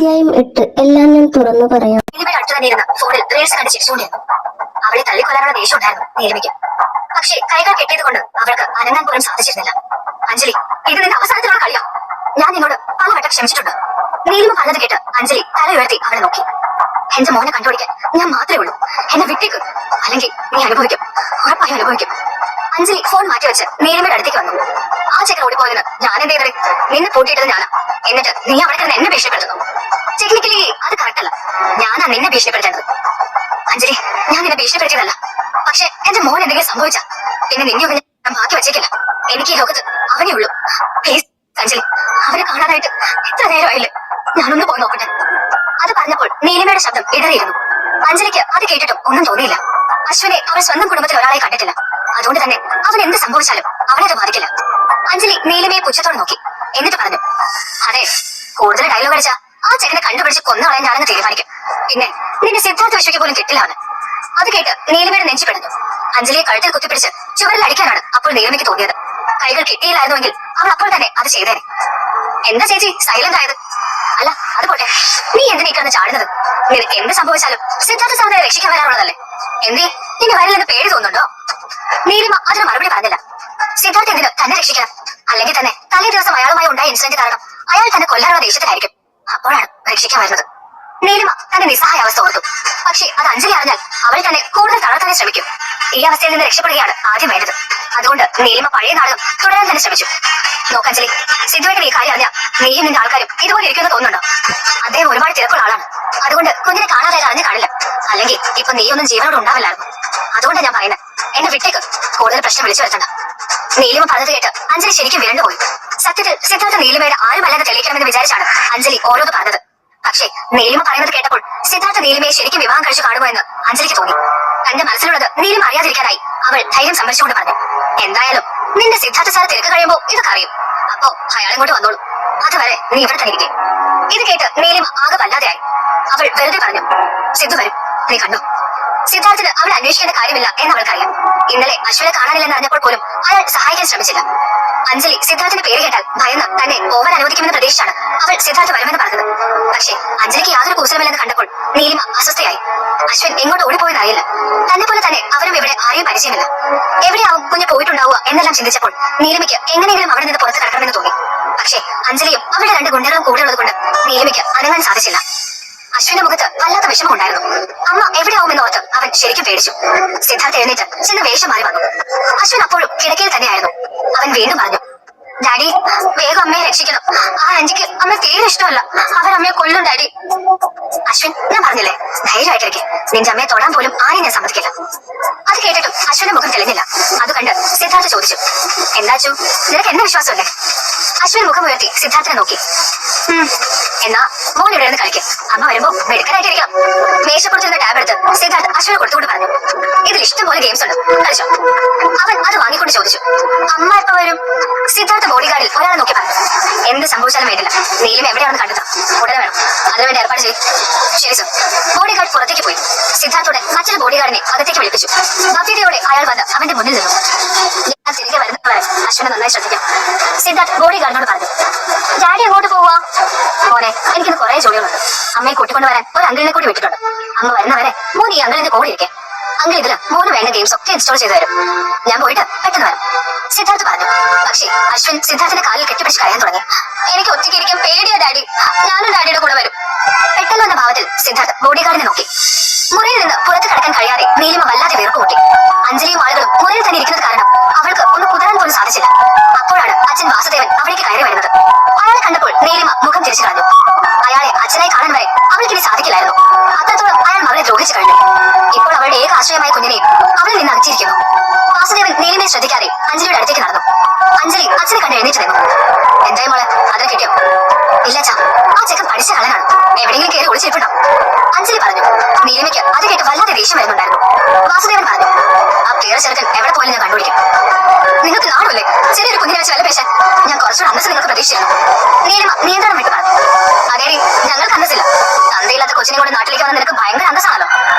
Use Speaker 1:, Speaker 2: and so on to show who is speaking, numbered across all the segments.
Speaker 1: അധ്യായം 8 എല്ലാം ഞാൻ തുറന്നു പറയാം.
Speaker 2: നീലിമയുടെ അടുത്ത് തന്നെ ഇരുന്ന് ഫോണിൽ റീൽസ് കണ്ട് ചിരിച്ചുകൊണ്ടിരുന്നു. അവളെ തള്ളിക്കൊല്ലാനുള്ള ദേഷ്യം ഉണ്ടായിരുന്നു നീലിമയ്ക്ക്. പക്ഷേ കൈകൾ കെട്ടിയത് കൊണ്ട് അവൾക്ക് അനങ്ങാൻ പോലും സാധിച്ചിരുന്നില്ല. അഞ്ജലി, ഇത് നിന്റെ അവസാനത്തിലുള്ള കളിയാ. ഞാൻ നിന്നോട് പലവട്ടം ക്ഷമിച്ചിട്ടുണ്ട്. നീലിമ പറഞ്ഞത് കേട്ട് അഞ്ജലി തല ഉയർത്തി അവളെ നോക്കി. എന്റെ മോനെ കണ്ടുപിടിക്കാൻ ഞാൻ മാത്രമേ ഉള്ളൂ. എന്നെ വിട്ടേക്ക്, അല്ലെങ്കിൽ നീ അനുഭവിക്കും, ഉറപ്പായും അനുഭവിക്കും. അഞ്ജലി ഫോൺ മാറ്റി വെച്ച് നീലിമയുടെ അടുത്തേക്ക് വന്നു. ആ ചെക്കൻ ഓടിപ്പോയതിന് ഞാൻ എന്ത് ചെയ്തത്? നിന്നെ പൂട്ടിയിട്ടത് ഞാനാ. എന്നിട്ട് നീ അവിടെ കിടന്ന് എന്നെ ഭീഷണിപ്പെടുത്തുന്നു. ടെക്നിക്കലി അത് കറക്റ്റ് അല്ല. ഞാനാ നിന്നെ ഭീഷണിപ്പെടുത്തേണ്ടത്. അഞ്ജലി, ഞാൻ നിന്നെ ഭീഷണിപ്പെടുത്തിയതല്ല. പക്ഷെ എന്റെ മോൻ എന്തെങ്കിലും സംഭവിച്ച പിന്നെ നിന്നെ ഒന്നും ഞാൻ ബാക്കി വെച്ചേക്കില്ല. എനിക്ക് ഈ ലോകത്ത് അവനേ ഉള്ളൂ. പ്ലീസ് അഞ്ജലി, അവരെ കാണാനായിട്ട് എത്ര നേരമായില്ലേ? ഞാനൊന്ന് പോയി നോക്കട്ടെ. അത് പറഞ്ഞപ്പോൾ നീലിമയുടെ ശബ്ദം ഇടറിയിരുന്നു. അഞ്ജലിക്ക് അത് കേട്ടിട്ടും ഒന്നും തോന്നിയില്ല. അശ്വിനെ അവൾ സ്വന്തം കുടുംബത്തിൽ ഒരാളെ കണ്ടിട്ടില്ല. അതുകൊണ്ട് തന്നെ അവൻ എന്ത് സംഭവിച്ചാലും അവനെ അത് ബാധിക്കില്ല. അഞ്ജലി നീലിമയെ പുച്ഛത്തോടെ നോക്കി. എന്നിട്ട് പറഞ്ഞു, അതെ, കൂടുതൽ ഡയലോഗ് അടിച്ചാ ആ ചെക്കനെ കണ്ടുപിടിച്ച് കൊന്നുകളയാൻ ഞാനെന്ന് തീരുമാനിക്കും. പിന്നെ നിന്റെ സിദ്ധാർത്ഥ വിശ്വയ്ക്ക് പോലും കിട്ടില്ല അവന്. അത് കേട്ട് നീലിമയുടെ നെഞ്ചു പിടഞ്ഞു. അഞ്ജലിയെ കഴുത്തിൽ കുത്തിപ്പിടിച്ച് ചുവരിൽ അടിക്കാനാണ് അപ്പോൾ നീലിമയ്ക്ക് തോന്നിയത്. കൈകൾ കിട്ടിയില്ലായിരുന്നുവെങ്കിൽ അവൾ അപ്പോൾ തന്നെ അത് ചെയ്തേനെ. എന്താ ചേച്ചി സൈലന്റ് ആയത്? അല്ല, അത് പോട്ടെ, നീ എന്തിനേക്കാണ് ചാടുന്നത്? നിനക്ക് എന്ത് സംഭവിച്ചാലും സിദ്ധാർത്ഥ സാറിനെ രക്ഷിക്കാൻ വരാനുള്ളതല്ലേ. എന്തേ നിന്റെ വയറിലെന്ന് പേടി തോന്നുന്നുണ്ടോ? നീലിമ അതിന് മറുപടി പറഞ്ഞില്ല. സിദ്ധാർത്ഥ എന്തിന് തന്നെ രക്ഷിക്കണം? അല്ലെങ്കിൽ തന്നെ തലേ ദിവസം അയാളുമായി ഉണ്ടായ ഇൻസിഡന്റ് കാരണം അയാൾ തന്നെ കൊല്ലാനുള്ള ദേഷ്യത്തിലായിരിക്കും. അപ്പോഴാണ് രക്ഷിക്കാൻ വരുന്നത്. നീലിമ തന്റെ നിസ്സഹായ അവസ്ഥ ഓർത്തു. പക്ഷേ അത് അഞ്ജലി അറിഞ്ഞാൽ അവൾ തന്നെ കൂടുതൽ തളർത്താൻ ശ്രമിക്കും. ഈ അവസ്ഥയിൽ നിന്ന് രക്ഷപ്പെടുകയാണ് ആദ്യം വേണ്ടത്. അതുകൊണ്ട് നീലിമ പഴയ നാടകം തുടരാൻ തന്നെ ശ്രമിച്ചു. നോക്കഞ്ജലി, സിദ്ധുവിന്റെ ഈ കാര്യം അറിഞ്ഞാൽ നീയും നിന്റെ ആൾക്കാരും ഇതുപോലെ ഇരിക്കുമെന്ന് തോന്നുന്നുണ്ടോ? അദ്ദേഹം ഒരുപാട് തിരക്കുള്ള ആളാണ്. അതുകൊണ്ട് കുഞ്ഞിനെ കാണാതായി അറിഞ്ഞു കാണില്ല. അല്ലെങ്കിൽ ഇപ്പൊ നീയൊന്നും ജീവനോട് ഉണ്ടാവില്ലായിരുന്നു. അതുകൊണ്ടാണ് ഞാൻ പറയുന്നത്, എന്നെ വിട്ടേക്ക്, കൂടുതൽ പ്രശ്നം വിളിച്ചു വരുത്തണ്ട. നീലിമ പറഞ്ഞത് കേട്ട് അഞ്ജലി ശരിക്കും വിരണ്ടുപോയി. സത്യത്തിൽ സിദ്ധാർത്ഥ നീലിമയുടെ ആരുമല്ലെന്ന് തെളിയിക്കണമെന്ന് വിചാരിച്ചാണ് അഞ്ജലി ഓരോന്ന് പറഞ്ഞത്. പക്ഷേ നീലിമ പറയുന്നത് കേട്ടപ്പോൾ സിദ്ധാർത്ഥ നീലിമയെ ശരിക്കും വിവാഹം കഴിച്ചു കാണുമോ എന്ന് അഞ്ജലിക്ക് തോന്നി. തന്റെ മനസ്സിലുള്ളത് നീലിമ അറിയാതിരിക്കാനായി അവൾ ധൈര്യം സംഭരിച്ചുകൊണ്ട് പറഞ്ഞു, എന്തായാലും നിന്റെ സിദ്ധാർത്ഥ സാർ തിരക്ക് കഴിയുമ്പോ ഇതൊക്കെ അറിയും. അപ്പോ അയാളെ കൊണ്ട് വന്നോളൂ. അതുവരെ നീ ഇവിടെ തന്നെ ഇരിക്കേ. ഇത് കേട്ട് നീലിമ ആകെ വല്ലാതെയായി. അവൾ വെറുതെ പറഞ്ഞു, സിദ്ധു വരും, നീ കണ്ടോ. സിദ്ധാർത്ഥിന് അവളെ അന്വേഷിക്കേണ്ട കാര്യമില്ല എന്ന് അവൾക്കറിയാം. ഇന്നലെ അശ്വിനെ കാണാനില്ലെന്ന് അറിഞ്ഞപ്പോൾ പോലും അയാൾ സഹായിക്കാൻ ശ്രമിച്ചില്ല. അഞ്ജലി സിദ്ധാർത്ഥിന്റെ പേര് കേട്ടാൽ ഭയന്ന് തന്നെ പോവാൻ അനുവദിക്കുമെന്ന് പ്രതീക്ഷിച്ചാണ് അവൾ സിദ്ധാർത്ഥ വരുമെന്ന് പറഞ്ഞത്. പക്ഷേ അഞ്ജലിക്ക് യാതൊരു കൂസലുമില്ലെന്ന് കണ്ടപ്പോൾ നീലിമ അസ്വസ്ഥയായി. അശ്വിൻ എങ്ങോട്ട് ഓടിപ്പോയെന്ന് അറിയില്ല. തന്നെ പോലെ തന്നെ അവരും ഇവിടെ ആരെയും പരിചയമില്ല. എവിടെയാവും കുഞ്ഞ് പോയിട്ടുണ്ടാവുക എന്നെല്ലാം ചിന്തിച്ചപ്പോൾ നീലിമയ്ക്ക് എങ്ങനെയെങ്കിലും അവിടെ നിന്ന് പുറത്ത് കടക്കണമെന്ന് തോന്നി. പക്ഷേ അഞ്ജലിയും അവരുടെ രണ്ട് ഗുണ്ടകളും കൂടെ ഉള്ളത് കൊണ്ട് നീലിമയ്ക്ക് അനങ്ങാൻ സാധിച്ചില്ല. അശ്വിന്റെ മുഖത്ത് വല്ലാത്ത വിഷമം ഉണ്ടായിരുന്നു. അമ്മ എവിടെയാവുമെന്ന് ഓർത്ത് അവൻ ശരിക്കും പേടിച്ചു. സിദ്ധാർത്ഥ എഴുന്നേറ്റ് ചെന്ന് വേഷം മാറി വന്നു. അശ്വിൻ അപ്പോഴും കിടക്കയിൽ തന്നെയായിരുന്നു. അവൻ വീണ്ടും പറഞ്ഞു, ഡാഡി, വേഗം അമ്മയെ രക്ഷിക്കണം. ആ ആന്റിക്ക് അമ്മ തീരെ ഇഷ്ടമല്ല. അവരമ്മയെ കൊല്ലും ഡാഡി. അശ്വിൻ, ഞാൻ പറഞ്ഞില്ലേ, ധൈര്യമായിട്ടിരിക്കെ. നിന്റെ അമ്മയെ തൊടാൻ പോലും ആരെയും ഞാൻ സമ്മതിക്കില്ല. അത് കേട്ടിട്ടും അശ്വിന്റെ മുഖം തെളിഞ്ഞില്ല. അത് കണ്ട് സിദ്ധാർത്ഥ ചോദിച്ചു, എന്താച്ചു, നിനക്ക് എന്നെ വിശ്വാസമല്ലേ? അശ്വിൻ മുഖം ഉയർത്തി സിദ്ധാർത്ഥനെ നോക്കി. എന്നാ മോൻ ഇവിടെ ഇരുന്ന് കളിക്കും. അമ്മ വരുമ്പോ മെടുക്കനായിട്ടിരിക്കണം. മേശപ്പുറത്തിരുന്ന ടാബ് എടുത്ത് സിദ്ധാർത്ഥ അശ്വിനെ കൊടുത്തുകൊണ്ട് പറഞ്ഞു, ഇതിൽ ഇഷ്ടം പോലെ ഗെയിംസ് ഉണ്ട്, കളിച്ചോ. അവൻ അത് വാങ്ങിക്കൊണ്ട് ചോദിച്ചു, അമ്മ എപ്പോ വരും? സിദ്ധാർത്ഥ ബോഡിഗാർഡിൽ ഒരാളെ നോക്കി പറഞ്ഞു, എന്ത് സംഭവിച്ചാലും വേണ്ടില്ല, നീലും എവിടെയാണെന്ന് കണ്ടെത്താം, ഉടനെ വേണം, അതിനുവേണ്ടി ഏർപ്പാട് ചെയ്യും. ശരി സർ. ബോഡിഗാർഡ് പുറത്തേക്ക് പോയി. സിദ്ധാർത്ഥോടെ മറ്റൊരു ബോഡിഗാർഡിനെ അകത്തേക്ക് വിളിപ്പിച്ചു. ഭവ്യതയോടെ അയാൾ വന്ന് അവന്റെ മുന്നിൽ നിന്നു. ഞാൻ തിരികെ വരുന്നവരെ അശ്വിനെ നന്നായി ശ്രദ്ധിക്കാം, സിദ്ധാർത്ഥ് ബോഡിഗാർഡിനോട് പറഞ്ഞു. ഡാഡി എങ്ങോട്ട് പോവാ? മോനെ, എനിക്കിന്ന് കുറെ ജോലികളുണ്ട്. അമ്മയെ കൂട്ടിക്കൊണ്ട് വരാൻ ഒരു അങ്കിളിനെ കൂടി വിട്ടിട്ടുണ്ട്. അമ്മ വരുന്നവരെ മോൻ ഈ അങ്കിളിന്റെ കൂടെ ഇരിക്കെ. അങ്കിൾ ഇതില് മോന് വേണ്ട ഗെയിംസ് ഒക്കെ ഇൻസ്റ്റാൾ ചെയ്തു തരും. ഞാൻ പോയിട്ട് പെട്ടെന്ന് വരാം, സിദ്ധാർത്ഥ് പറഞ്ഞു. പക്ഷേ അശ്വിൻ സിദ്ധാർത്ഥിന്റെ കാലിൽ കെട്ടിപ്പിടിച്ച് കരയാൻ തുടങ്ങി. എനിക്ക് ഒറ്റയ്ക്ക് ഇരിക്കാൻ പേടിയാ ഡാഡി, ഞാനും ഡാഡിയുടെ കൂടെ വരും. പെട്ടെന്ന് വന്ന ഭാവത്തിൽ സിദ്ധാർത്ഥ് ബോഡിഗാർഡിനെ നോക്കി. മുറിയിൽ നിന്ന് പുറത്ത് കടക്കാൻ കഴിയാതെ നീലിമ വല്ലാതെ വീർപ്പ് കൂട്ടി. അഞ്ജലിയും ആളുകളും മുറിയിൽ തന്നെ ഇരിക്കുന്നത് കാരണം അവൾക്ക് ഒന്ന് കുതിരാൻ പോലും സാധിച്ചില്ല. അപ്പോഴാണ് അച്ഛൻ വാസുദേവൻ അവിടേക്ക് കയറി വരുന്നത്. അയാളെ കണ്ടപ്പോൾ നീലിമ മുഖം തിരിച്ചു കളഞ്ഞു. അയാളെ അച്ഛനായി കാണാൻ വരെ അവൾക്കിനി സാധിക്കില്ലായിരുന്നു. അത്രത്തോളം അയാൾ മകളെ ദ്രോഹിച്ചു കഴിഞ്ഞു. ഇപ്പോൾ അവളുടെ ഏക ആശ്രയമായ കുഞ്ഞിനെയും അവളിൽ നിന്ന് അകറ്റിയിരിക്കുന്നു. വാസുദേവൻ നീലിമയെ ശ്രദ്ധിക്കാതെ അഞ്ജലിയുടെ അടുത്തേക്ക് നടന്നു. അഞ്ജലി അച്ഛനെ കണ്ട് എഴുന്നേറ്റ് നിന്നു. എന്തായി മോളെ, അതിനെ കിട്ടിയോ? ഇല്ല അച്ഛാ, ആ ചെക്കൻ പഠിച്ച കളനാണ്, എവിടെയെങ്കിലും കയറി ഒളിച്ചിരിപ്പുണ്ടോ? അഞ്ജലി പറഞ്ഞു. നീലിമയ്ക്ക് അത് കേട്ട് വല്ലാതെ ദേഷ്യം വരുന്നുണ്ടായിരുന്നു. വാസുദേവൻ പറഞ്ഞു, ആ പേര ചെറുക്കൻ എവിടെ പോയാലും ഞാൻ കണ്ടുപിടിക്കും. നിങ്ങൾക്ക് നാണല്ലേ ചെറിയൊരു കുഞ്ഞിനെ വെച്ച് വില പേശാൻ? ഞാൻ കുറച്ചുകൂടെ അന്തസ് നിങ്ങൾക്ക് പ്രതീക്ഷിച്ചിരുന്നു. നീലിമ നിയന്ത്രണം വിട്ട് പറഞ്ഞു. അതേടി, ഞങ്ങൾക്ക് അന്തസ്സില്ല. തന്തയില്ലാത്ത കൊച്ചിനെ കൊണ്ട് നാട്ടിലേക്ക് വന്ന നിനക്ക് ഭയങ്കര അന്തസ്സാണല്ലോ.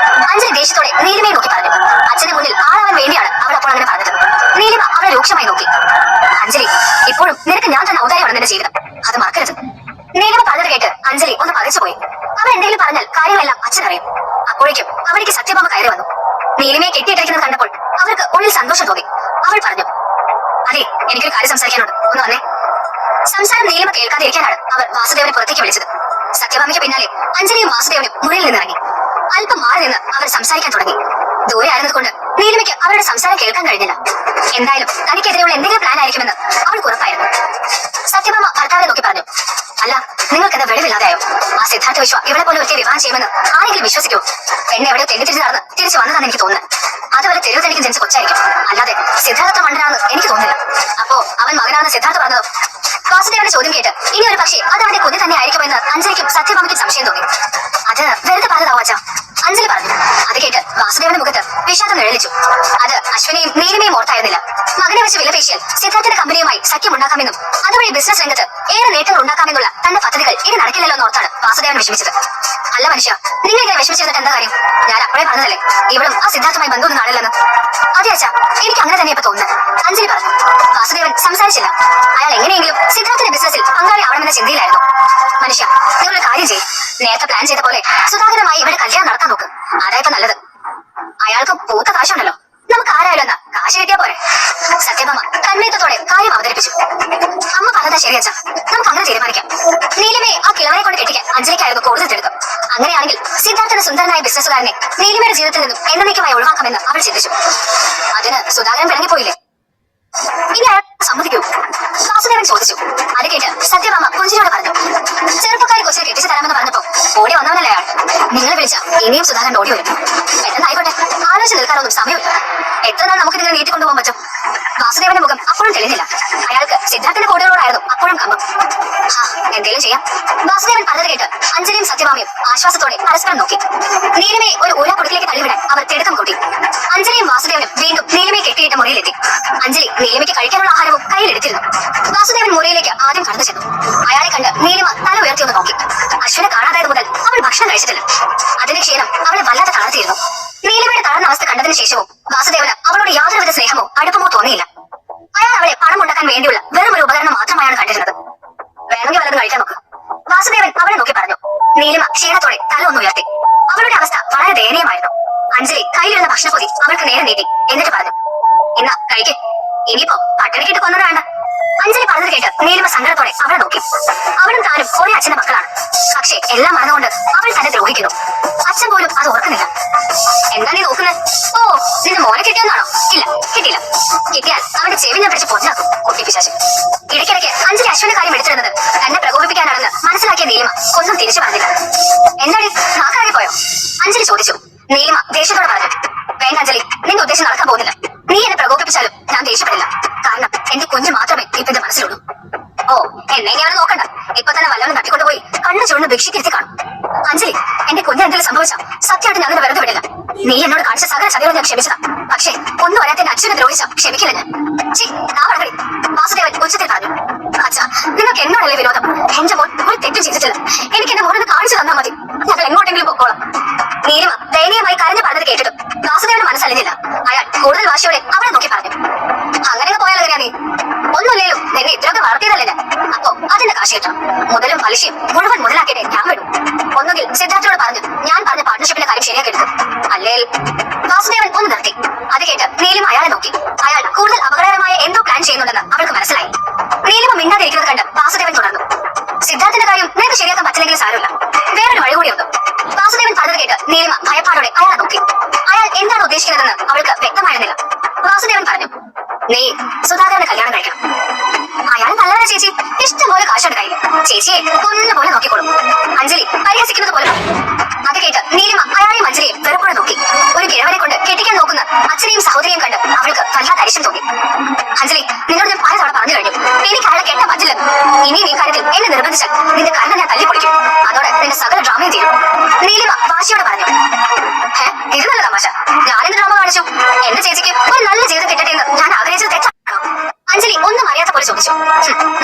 Speaker 2: അഞ്ജലി ദേഷ്യത്തോടെ നീലിമയെ നോക്കി പറഞ്ഞു. അച്ഛന്റെ മുന്നിൽ ആളാവാൻ വേണ്ടിയാണ് അവൾ അപ്പോൾ അങ്ങനെ പറഞ്ഞത്. നീലിമ അവളെ രൂക്ഷമായി നോക്കി. അഞ്ജലി, ഇപ്പോഴും നിനക്ക് ഞാൻ തന്നെ ഔദാര്യമാണ് നിന്റെ ജീവിതം, അത് മറക്കരുത്. നീലിമ പറഞ്ഞത് കേട്ട് അഞ്ജലി ഒന്ന് പകച്ചുപോയി. അവൾ എന്തെങ്കിലും പറഞ്ഞാൽ കാര്യങ്ങളെല്ലാം അച്ഛൻ അറിയും. അപ്പോഴേക്കും അവിടേക്ക് സത്യഭാമ കയറി വന്നു. നീലിമയെ കെട്ടിയിട്ടിരിക്കുന്നത് കണ്ടപ്പോൾ അവർക്ക് ഉള്ളിൽ സന്തോഷം തോന്നി. അവൾ പറഞ്ഞു, അതെ, എനിക്കൊരു കാര്യം സംസാരിക്കാനുണ്ട്, ഒന്ന് വന്നേ. സംസാരം നീലിമ കേൾക്കാതെ ഇരിക്കാനാണ് അവർ വാസുദേവനെ പുറത്തേക്ക് വിളിച്ചത്. സത്യഭാമയ്ക്ക് പിന്നാലെ അഞ്ജലിയും വാസുദേവനും മുറിയിൽ നിന്നിറങ്ങി. അല്പം മാറി നിന്ന് അവർ സംസാരിക്കാൻ തുടങ്ങി. ദൂരെ ആയിരുന്നത് കൊണ്ട് നീലിമയ്ക്ക് അവരുടെ സംസാരം കേൾക്കാൻ കഴിഞ്ഞില്ല. എന്തായാലും തനിക്കെതിരെയുള്ള എന്തെങ്കിലും പ്ലാൻ ആയിരിക്കുമെന്ന് അവൾ ഉറപ്പായിരുന്നു. സത്യഭാമ ഭർത്താവിനെ നോക്കി പറഞ്ഞു, അല്ല, നിങ്ങൾക്കെന്താ വെളിവില്ലാതെയോ? ആ സിദ്ധാർത്ഥ വിശ്വ ഇവിടെ പോലെ ഒറ്റ വിവാഹം ചെയ്യുമെന്ന് ആരെങ്കിലും വിശ്വസിക്കോ? എന്നെ എവിടെയോ തെന്നിത്തിരിച്ച് നടന്ന് തിരിച്ചു വന്നതാണെന്ന് എനിക്ക് തോന്നുന്നത്. അതുവരെ തെരുവ് തനിക്ക് ജനിച്ച കൊച്ചായിരിക്കും, അല്ലാതെ സിദ്ധാർത്ഥ മണ്ടനാണെന്ന് എനിക്ക് തോന്നുന്നില്ല. അപ്പോ അവൻ മകനാണെന്ന് സിദ്ധാർത്ഥ പറഞ്ഞതോ? വാസുദേവന്റെ ചോദ്യം കേട്ട് ഇനി ഒരു പക്ഷേ അത് അവന്റെ കുഞ്ഞ് തന്നെ ആയിരിക്കുമെന്ന് അഞ്ജലിക്കും സത്യഭാമയ്ക്കും സംശയം തോന്നി. അത് വെറുതെ പറഞ്ഞതാവും അച്ഛാ, അഞ്ജലി പറഞ്ഞു. അത് കേട്ട് വാസുദേവന്റെ മുഖത്ത് വിഷാദം നിഴലിച്ചു. അത് അശ്വിനെയും നീലിമയും ഓർത്തായിരുന്നില്ല. മകനെ വെച്ച് വിലപേശിയാൽ സിദ്ധാർത്ഥന്റെ കമ്പനിയുമായി സഖ്യം ഉണ്ടാക്കാമെന്നും അതുവഴി ബിസിനസ് രംഗത്ത് ഏറെ നേട്ടങ്ങൾ ഉണ്ടാക്കാമെന്നുള്ള തന്റെ പദ്ധതികൾ ഇനി നടക്കില്ലല്ലോ എന്നോർത്താണ് വാസുദേവൻ വിഷമിച്ചത്. അല്ല മനുഷ്യ, നിങ്ങൾ ഇങ്ങനെ വിഷമിച്ചിരുന്നിട്ട് എന്താ കാര്യം? ഞാൻ അപ്പോഴേ പറഞ്ഞതല്ലേ ഇവളും ആ സിദ്ധാർത്ഥുമായി ബന്ധമൊന്നും കാണില്ലെന്ന്. അതെ അച്ഛാ, എനിക്ക് അങ്ങനെ തന്നെ ഇപ്പൊ തോന്നുന്നത്, അഞ്ജലി പറഞ്ഞു. വാസുദേവൻ സംസാരിച്ചില്ല. അയാൾ എങ്ങനെയെങ്കിലും സിദ്ധാർത്ഥന്റെ ബിസിനസ്സിൽ പങ്കാളി ആവണമെന്ന ചിന്തയിലായിരുന്നു. മനുഷ്യ, നിങ്ങളൊരു കാര്യം ചെയ്യും, നേരത്തെ പ്ലാൻ ചെയ്ത പോലെ സുധാകരമായി ഇവിടെ കല്യാണം നടത്താൻ നോക്ക്. അതായപ്പോ നല്ലത്. അയാൾക്ക് പൂത്ത കാശുണ്ടല്ലോ, നമുക്ക് ആരായാലും എന്നാ കാശ് കിട്ടിയാ പോരെ. സത്യഭാമ തന്മയത്വത്തോടെ കാര്യം അവതരിപ്പിച്ചു. അമ്മ പറഞ്ഞതാ ശരിയച്ച, നമുക്ക് അങ്ങനെ തീരുമാനിക്കാം. നീലിമയെ ആ കിളവനെ കൊണ്ട് കെട്ടിക്കാൻ അഞ്ജലിക്കായിരുന്നു കൂടുതൽ തിടുക്കം. അങ്ങനെയാണെങ്കിൽ സിദ്ധാർത്ഥന സുന്ദരനായ ബിസിനസ്സുകാരനെ നീലിമയുടെ ജീവിതത്തിൽ നിന്നും എന്നേക്കുമായി ഒഴിവാക്കാമെന്ന് അവൾ ചിന്തിച്ചു. അതിന് സുധാകരൻ പിണങ്ങിപ്പോയില്ലേ? ഇനി അയാൾ സമ്മതിക്കൂ? വാസുദേവൻ ചോദിച്ചു. അത് കേട്ട് സത്യഭാമ കൊഞ്ചിനോട് പറഞ്ഞു, ചെറുപ്പക്കാരി കൊച്ചിനെ കെട്ടിച്ചു തരാമെന്ന് പറഞ്ഞപ്പോ ഓടി വന്നവനല്ലേ അയാൾ. നിങ്ങൾ വിളിച്ച ഇനിയും സുധാകരൻ ഓടി വരും. പെട്ടെന്നായിക്കോട്ടെ, ആലോചിച്ച് നിൽക്കാനൊന്നും സമയമില്ല. എത്ര നാൾ നമുക്ക് ഇതിനെ നീട്ടിക്കൊണ്ടുപോകാൻ പറ്റും? വാസുദേവന്റെ മുഖം അപ്പോഴും തെളിഞ്ഞില്ല. അയാൾക്ക് സിദ്ധാർത്ഥന്റെ കോടികളോടായിരുന്നു അപ്പോഴും കമ്പം. എന്തേലും ചെയ്യാം. വാസുദേവൻ പറഞ്ഞത് കേട്ട് അഞ്ജലിയും സത്യഭാമയും ആശ്വാസത്തോടെ പരസ്പരം നോക്കി. നീലിമയെ ഒരു ഊരാക്കുടുക്കിലേക്ക് തള്ളിവിടാൻ അവർ തിടുക്കം കൂട്ടി. അഞ്ജലിയും വാസുദേവനും വീണ്ടും നീലിമയെ കെട്ടിയിട്ട മുറിയിലെത്തി. അഞ്ജലി നീലിമയ്ക്ക് കഴിക്കാനുള്ള ആഹാരവും കയ്യിലെടുത്തിരുന്നു. വാസുദേവൻ മുറിയിലേക്ക് ആദ്യം കടന്നു ചെന്നു. അയാളെ കണ്ട് നീലിമ തല ഉയർത്തി ഒന്ന് നോക്കി. അശ്വിനെ കാണാതായത് മുതൽ അവൾ ഭക്ഷണം കഴിച്ചിട്ടില്ല. അതിന് ക്ഷീണം അവളെ വല്ലാതെ തളർത്തിയിരുന്നു. നീലിമയുടെ തളർന്ന അവസ്ഥ കണ്ടതിന് ശേഷവും വാസുദേവന് അവളോട് യാതൊരുവിധ സ്നേഹമോ അടുപ്പമോ തോന്നിയില്ല. അയാൾ അവളെ പണം ഉണ്ടാക്കാൻ വേണ്ടിയുള്ള വെറും ഒരു ഉപകരണം മാത്രമായാണ് കണ്ടിരുന്നത്. വേണമെങ്കിൽ വല്ലതും കഴിക്കാൻ നോക്ക്. വാസുദേവൻ അവളെ നോക്കി പറഞ്ഞു. നീലിമ ക്ഷീണത്തോടെ തല ഒന്ന് ഉയർത്തി. അവളുടെ അവസ്ഥ വളരെ ദയനീയമായിരുന്നു. അഞ്ജലി കയ്യിലിരുന്ന ഭക്ഷണപ്പൊതി അവൾക്ക് നേരെ നീട്ടി. എന്നിട്ട് പറഞ്ഞു, ഇന്നാ കഴിക്ക്, ഇനിയിപ്പോ പട്ടിണിക്കിട്ട് കൊന്നത് വേണ്ട. അഞ്ജലി പറഞ്ഞത് കേട്ട് നീലിമ സങ്കടത്തോടെ അവളെ നോക്കി. അവളും താനും ഒരേ അച്ഛന്റെ മക്കളാണ്. പക്ഷേ എല്ലാം മറന്നുകൊണ്ട് അവൾ തന്നെ ദ്രോഹിക്കുന്നു. അച്ഛൻ പോലും അത് ഓർക്കുന്നില്ല. എന്താ നീ നോക്കുന്നത്? ഓ, നിന്റെ മോനെ കിട്ടിയെന്നാണോ? ഇല്ല, കിട്ടിയില്ല. കിട്ടിയാൽ അവന്റെ ചെവി ഞാൻ പിടിച്ച് പൊന്നാക്കും, കുട്ടിപ്പിശാശ്. ഇടയ്ക്കിടയ്ക്ക് അഞ്ജലി അശ്വിന്റെ കാര്യം എടുത്തിരുന്നത് തന്നെ പ്രകോപിപ്പിക്കാനാണെന്ന് മനസ്സിലാക്കിയ നീലിമ ഒന്നും തിരിച്ചു പറഞ്ഞില്ല. എന്താടി, നാക്കാകെ പോയോ? അഞ്ജലി ചോദിച്ചു. നീലിമ ദേഷ്യത്തോടെ പറഞ്ഞു, വേണ്ട അഞ്ജലി, നിന്റെ ഉദ്ദേശം നടക്കാൻ പോകുന്നില്ല. നീ എന്നെ പ്രകോപിപ്പിച്ചാലും ഞാൻ ദേഷ്യപ്പെടില്ല. കാരണം എന്റെ കുഞ്ഞ് മാത്രമേ ഇപ്പൊ എന്റെ മനസ്സിലുള്ളൂ. ഓ, എന്നെ ഇനി അവനെ നോക്കണ്ട. ഇപ്പൊ തന്നെ വല്ലവനും തട്ടിക്കൊണ്ടുപോയി കണ്ണു ചുവന്ന് ഭിക്ഷിക്കിരുത്തി കാണും. അഞ്ജലി, എന്റെ കുഞ്ഞ് എന്തെങ്കിലും സംഭവിച്ചാ സത്യമായിട്ട് ഞാൻ വെറുതെ വിടില്ല. നീ എന്നോട് കാണിച്ച സകല ചതികളും ഞാൻ ക്ഷമിച്ചതാ. പക്ഷേ ഒന്നും അറിയാത്ത എന്റെ അച്ഛനെ ദ്രോഹിച്ച ക്ഷമിക്കില്ല ഞാൻ. വാസുദേവൻ ഉച്ചത്തിൽ പറഞ്ഞു. അച്ഛാ, നിങ്ങൾക്ക് എന്നോടല്ലേ വിരോധം? എന്റെ മോൻ ഒരു തെറ്റും ചെയ്തിട്ടില്ല. എനിക്ക് എന്റെ മോനൊന്ന് കാണിച്ചു തന്നാ മതി. ഞങ്ങൾ എങ്ങോട്ടെങ്കിലും പൊക്കോളാം. നീലിമ ദയനീയമായി കരഞ്ഞു പറഞ്ഞത് കേട്ടിട്ടും വാസുദേവന് മനസ്സലിഞ്ഞില്ല. അയാൾ കൂടുതൽ വാശിയോടെ അവളെ നോക്കി പറഞ്ഞു, അങ്ങനെയൊക്കെ പോയാൽ എങ്ങനെയാ നീ? ഒന്നുമില്ലേലും നിന്നെ ഇത്രയൊക്കെ വളർത്തിയതല്ലേ ഞാൻ. അപ്പൊ അതിന്റെ കാശ് കിട്ടാം. മുതലും പലിശയും മുഴുവൻ മുതലാക്കിയിട്ട് ഞാൻ വിടും. ഒന്നുകിൽ സിദ്ധാർത്ഥനോട് പറഞ്ഞു ഞാൻ പറഞ്ഞ പാർട്ട്ണർഷിപ്പിന്റെ കാര്യം ശരിയാക്കിയെടുക്കും. അല്ലേ? വാസുദേവൻ ഒന്ന് നിർത്തി. അത് കേട്ട് നീലിമ അയാളെ നോക്കി. അയാൾ കൂടുതൽ അപകടകരമായ എന്തോ പ്ലാൻ ചെയ്യുന്നുണ്ടെന്ന് അവൾക്ക് മനസ്സിലായി. നീലിമ മിണ്ടാതിരിക്കുന്നത് കണ്ട് വാസുദേവൻ തുടർന്നു. സിദ്ധാർത്ഥന്റെ കാര്യം നിനക്ക് ശരിയാക്കാൻ പറ്റില്ലെങ്കിൽ സാരമില്ല, വേറൊരു വഴി കൂടിയുണ്ട്. വാസുദേവൻ പറഞ്ഞത് കേട്ട് നീലിമ ഭയപ്പാടോടെ അയാളെ നോക്കി. അയാൾ എന്താണ് ഉദ്ദേശിക്കുന്നതെന്ന് അവൾക്ക് വ്യക്തമായിരുന്നില്ല. വാസുദേവൻ പറഞ്ഞു, നീ സുധാകരന്റെ കല്യാണം കഴിക്കണം. അയാൾ നല്ലവരാ ചേച്ചി, ഇഷ്ടംപോലെ കാശുണ്ട് കയ്യിൽ. ചേച്ചിയെ കൊന്നുപോലെ നോക്കിക്കോളും. അഞ്ജലി പരിഹസിക്കുന്നത് പോലെ. അത് കേട്ട് നീലിമ അയാളെയും അഞ്ജലിയും വെറുപ്പോടെ നോക്കി. ഒരു കിഴവനെ കൊണ്ട് കെട്ടിക്കാൻ നോക്കുന്ന അച്ഛനെയും സഹോദരിയും കണ്ട് അവൾക്ക് വല്ലാത്ത അരിശം തോന്നി. അഞ്ജലി, നിന്നോട് ഞാൻ പലതവണ പറഞ്ഞു കഴിഞ്ഞു, എനിക്ക് അയാളെ കെട്ടാൻ പറ്റില്ലെന്ന്. ഇനിയും ഈ കാര്യത്തിൽ എന്നെ നിർബന്ധിച്ചാൽ നിന്റെ കണ്ണ് ഞാൻ തല്ലിപ്പൊളിക്കും. അതോടെ നിന്റെ സകല ഡ്രാമയും തീരും. നീലിമ വാശിയോടെ പറഞ്ഞു. ഇത് നല്ല തമാശ. ഞാനെന്ത് ഡ്രാമ കാണിച്ചു? എന്റെ ചേച്ചിക്ക് ഒരു നല്ല ജീവിതം കിട്ടട്ടെ എന്ന് ഞാൻ ആഗ്രഹിച്ചത് തെറ്റാണോ? അഞ്ജലി ഒന്നും അറിയാത്ത പോലെ ചോദിച്ചു.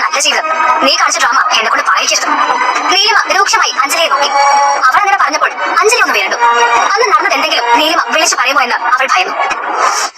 Speaker 2: നല്ല ജീവിതം? നീ കാണിച്ച ഡ്രാമ എന്നെ കൊണ്ട് പറയിക്കരുത്. നീലിമ രൂക്ഷമായി അഞ്ജലിയെ നോക്കി. അവൾ അങ്ങനെ പറഞ്ഞപ്പോൾ അഞ്ജലി ഒന്ന് വീണ്ടു. അന്ന് നടന്നത് എന്തെങ്കിലും നീലിമ വിളിച്ചു പറയുമോ എന്ന് അവൾ ഭയന്നു.